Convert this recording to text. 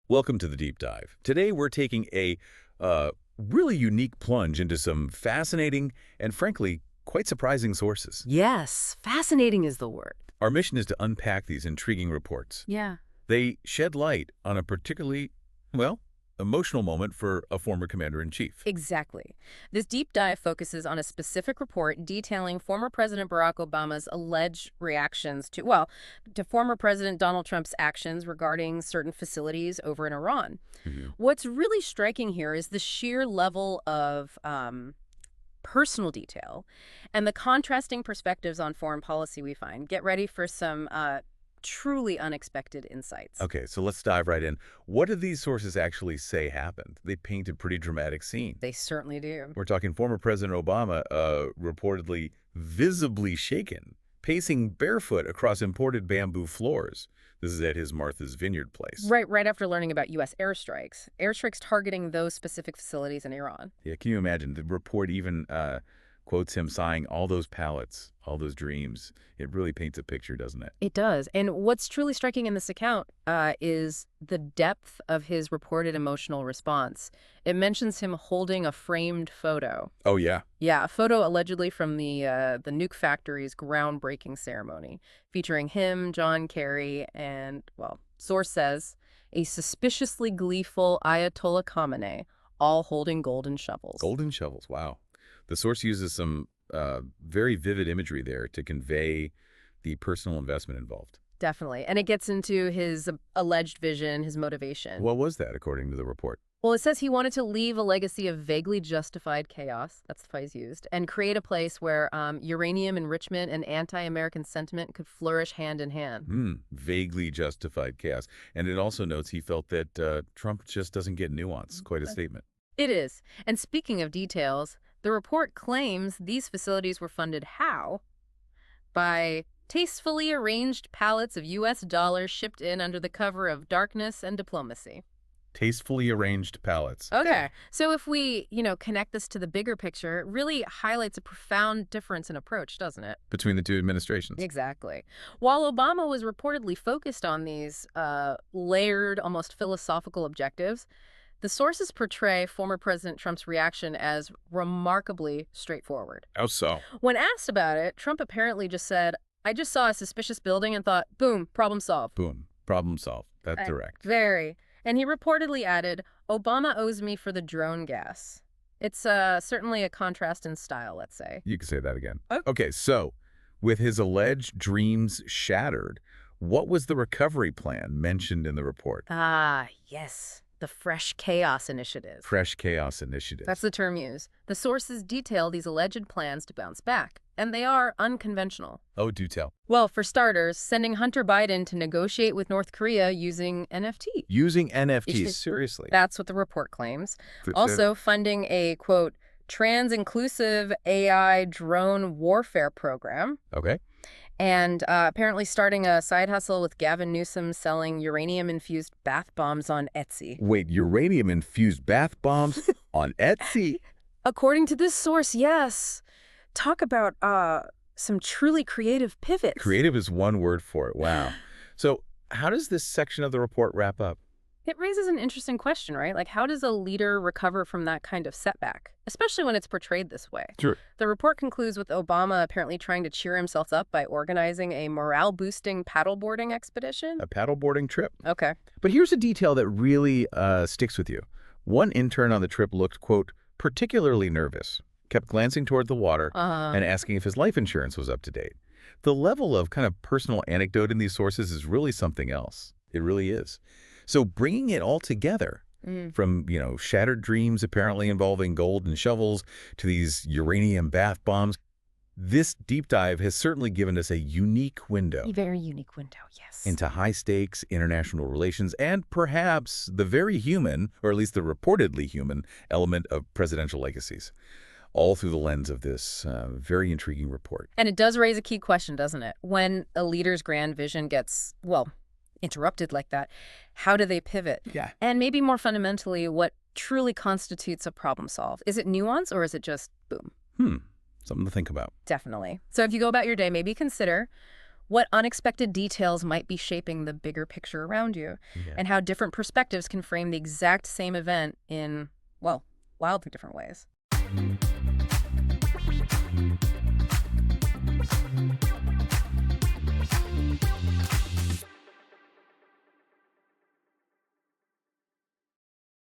Welcome to the Deep Dive. Today we're taking a really unique plunge into some fascinating and, frankly, quite surprising sources. Yes, fascinating is the word. Our mission is to unpack these intriguing reports. Yeah. They shed light on a particularly, well, emotional moment for a former commander-in-chief. Exactly. This deep dive focuses on a specific report detailing former President Barack Obama's alleged reactions to former President Donald Trump's actions regarding certain facilities over in Iran. What's really striking here is the sheer level of personal detail and the contrasting perspectives on foreign policy we find. Get ready for some truly unexpected insights. Okay, so let's dive right in. What did these sources actually say happened? They paint a pretty dramatic scene. They certainly do. We're talking former President Obama reportedly visibly shaken, pacing barefoot across imported bamboo floors. This is at his Martha's Vineyard place. Right after learning about U.S. airstrikes targeting those specific facilities in Iran. Yeah, can you imagine? The report even quotes him sighing, all those pallets, all those dreams. It really paints a picture, doesn't it? It does. And what's truly striking in this account is the depth of his reported emotional response. It mentions him holding a framed photo. Oh, yeah? Yeah, a photo allegedly from the Nuke factory's groundbreaking ceremony, featuring him, John Kerry, and, well, source says, a suspiciously gleeful Ayatollah Khamenei, all holding golden shovels. Golden shovels, wow. The source uses some very vivid imagery there to convey the personal investment involved. Definitely. And it gets into his alleged vision, his motivation. What was that, according to the report? Well, it says he wanted to leave a legacy of vaguely justified chaos, that's the phrase used, and create a place where uranium enrichment and anti-American sentiment could flourish hand in hand. Vaguely justified chaos. And it also notes he felt that Trump just doesn't get nuance. Quite a statement. It is. And speaking of details, the report claims these facilities were funded how? By tastefully arranged pallets of U.S. dollars shipped in under the cover of darkness and diplomacy. Tastefully arranged pallets. Okay. So if we, connect this to the bigger picture, it really highlights a profound difference in approach, doesn't it? Between the two administrations. Exactly. While Obama was reportedly focused on these layered, almost philosophical objectives, the sources portray former President Trump's reaction as remarkably straightforward. How so? When asked about it, Trump apparently just said, I just saw a suspicious building and thought, boom, problem solved. Boom, problem solved. That's direct. Very. And he reportedly added, Obama owes me for the drone gas. It's certainly a contrast in style, let's say. You can say that again. Okay, so with his alleged dreams shattered, what was the recovery plan mentioned in the report? Ah, yes. The Fresh Chaos Initiative. Fresh Chaos Initiative. That's the term used. The sources detail these alleged plans to bounce back, and they are unconventional. Oh, do tell. Well, for starters, sending Hunter Biden to negotiate with North Korea using NFTs. Using NFTs, seriously. That's what the report claims. Also, funding a, quote, trans-inclusive AI drone warfare program. Okay. And apparently starting a side hustle with Gavin Newsom selling uranium-infused bath bombs on Etsy. Wait, uranium-infused bath bombs on Etsy? According to this source, yes. Talk about some truly creative pivots. Creative is one word for it. Wow. So how does this section of the report wrap up? It raises an interesting question, right? Like, how does a leader recover from that kind of setback, especially when it's portrayed this way? Sure. The report concludes with Obama apparently trying to cheer himself up by organizing a morale-boosting paddleboarding expedition. A paddleboarding trip. Okay. But here's a detail that really sticks with you. One intern on the trip looked, quote, particularly nervous, kept glancing toward the water and asking if his life insurance was up to date. The level of kind of personal anecdote in these sources is really something else. It really is. So bringing it all together, from, shattered dreams apparently involving gold and shovels to these uranium bath bombs, this deep dive has certainly given us a unique window. A very unique window, yes. Into high-stakes international relations and perhaps the very human, or at least the reportedly human, element of presidential legacies, all through the lens of this very intriguing report. And it does raise a key question, doesn't it? When a leader's grand vision gets, interrupted like that, how do they pivot? Yeah. And maybe more fundamentally, what truly constitutes a problem solved? Is it nuance or is it just boom? Something to think about. Definitely. So if you go about your day, maybe consider, what unexpected details might be shaping the bigger picture around you, and how different perspectives can frame the exact same event in, well, wildly different ways.